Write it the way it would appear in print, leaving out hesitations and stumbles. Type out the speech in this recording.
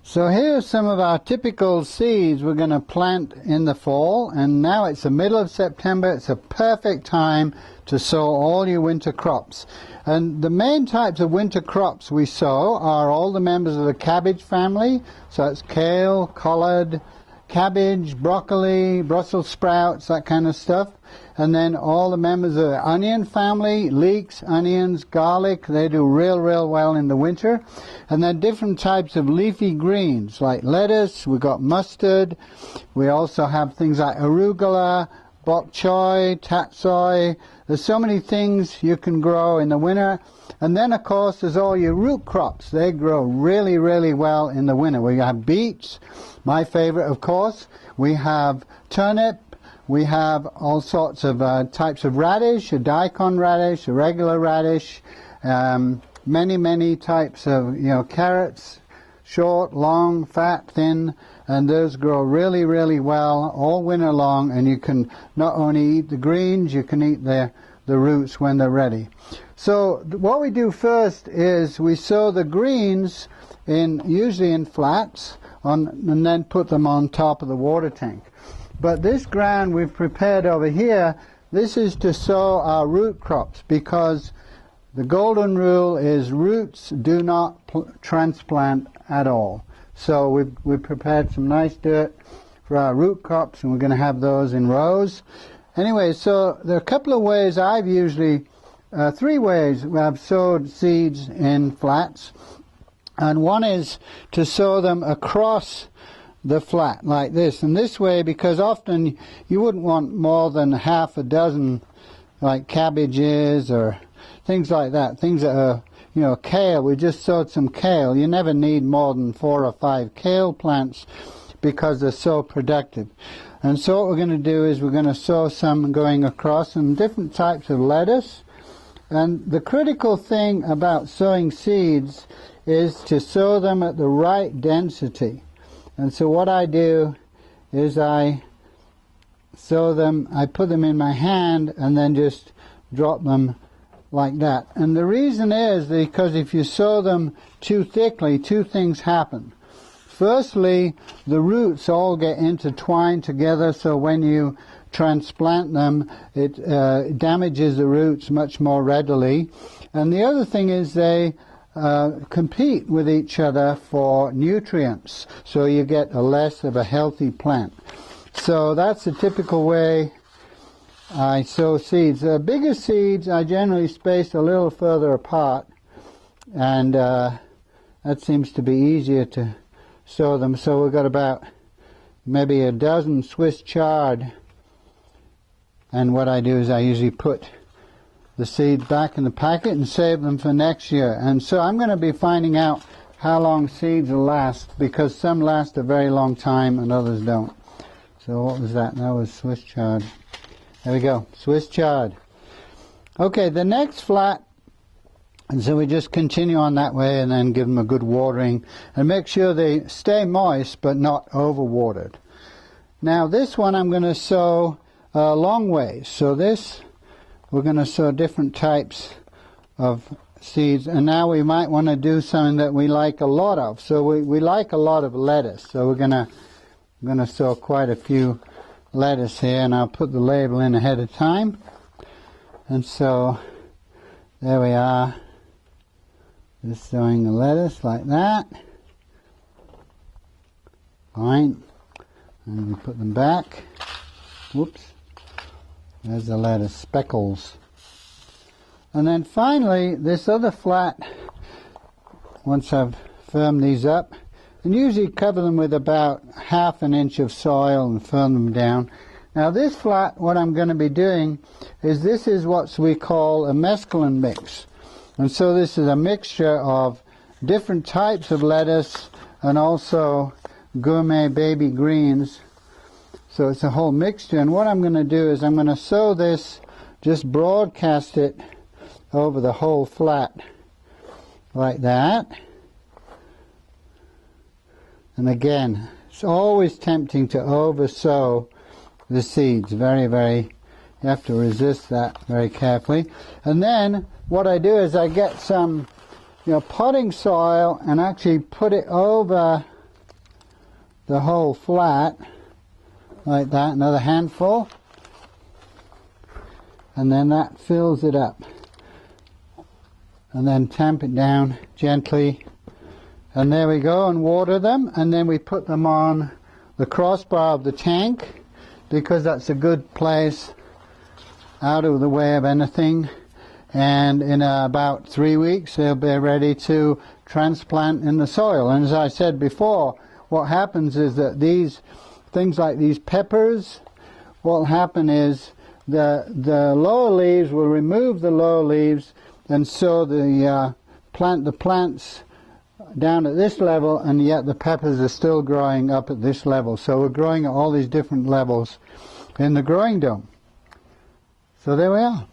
So here's some of our typical seeds we're going to plant in the fall, and now it's the middle of September. It's a perfect time to sow all your winter crops. And the main types of winter crops we sow are all the members of the cabbage family. So it's kale, collard, cabbage, broccoli, Brussels sprouts, that kind of stuff. And then all the members of the onion family, leeks, onions, garlic, they do real well in the winter. And then different types of leafy greens like lettuce, we've got mustard. We also have things like arugula, bok choy, tatsoi. There's so many things you can grow in the winter. And then, of course, there's all your root crops. They grow really well in the winter. We have beets, my favorite, of course. We have turnip. We have all sorts of types of radish, a daikon radish, a regular radish, many types of, carrots, short, long, fat, thin, and those grow really well all winter long, and you can not only eat the greens, you can eat the roots when they're ready. So what we do first is we sow the greens usually in flats and then put them on top of the water tank. But this ground we've prepared over here, this is to sow our root crops, because the golden rule is roots do not transplant at all. So we've prepared some nice dirt for our root crops, and we're going to have those in rows. Anyway, so there are a couple of ways I've usually, 3 ways I've sowed seeds in flats. And one is to sow them across the flat like this, and this way, because often you wouldn't want more than half a dozen like cabbages or things like that, things that are, kale. We just sowed some kale. You never need more than 4 or 5 kale plants because they're so productive. And so what we're going to do is we're going to sow some going across, and different types of lettuce. And the critical thing about sowing seeds is to sow them at the right density. And so what I do is I sow them, I put them in my hand and then just drop them like that. And the reason is because if you sow them too thickly, 2 things happen. Firstly, the roots all get intertwined together, so when you transplant them, it damages the roots much more readily. And the other thing is they compete with each other for nutrients, so you get a less of a healthy plant. So that's the typical way I sow seeds. Bigger seeds I generally space a little further apart, and that seems to be easier to sow them. So we've got about maybe a dozen Swiss chard, and what I do is I usually put the seeds back in the packet and save them for next year. And so I'm going to be finding out how long seeds will last, because some last a very long time and others don't. So what was that? That was Swiss chard. There we go, Swiss chard. Okay, the next flat, and so we just continue on that way and then give them a good watering and make sure they stay moist but not overwatered. Now this one I'm going to sow a long ways. So this, we're going to sow different types of seeds, and now we might want to do something that we like a lot of. So we like a lot of lettuce, so we're going to sow quite a few lettuce here, and I'll put the label in ahead of time. And so there we are, just sowing the lettuce like that. Fine, and we put them back. Whoops. There's the lettuce speckles. And then finally, this other flat, once I've firmed these up, and usually cover them with about ½ an inch of soil and firm them down. Now this flat, what I'm going to be doing is this is what we call a mesclun mix. And so this is a mixture of different types of lettuce and also gourmet baby greens. So it's a whole mixture, and what I'm going to do is I'm going to sow this, just broadcast it over the whole flat like that. And again, it's always tempting to over-sow the seeds. You have to resist that very carefully. And then what I do is I get some potting soil and actually put it over the whole flat like that, another handful, and then that fills it up. And then tamp it down gently, and there we go, and water them, and then we put them on the crossbar of the tank, because that's a good place out of the way of anything. And in about 3 weeks they'll be ready to transplant in the soil. And as I said before, what happens is that these things like these peppers, what will happen is the lower leaves will remove the lower leaves, and so the plants down at this level, and yet the peppers are still growing up at this level. So we're growing at all these different levels in the growing dome. So there we are.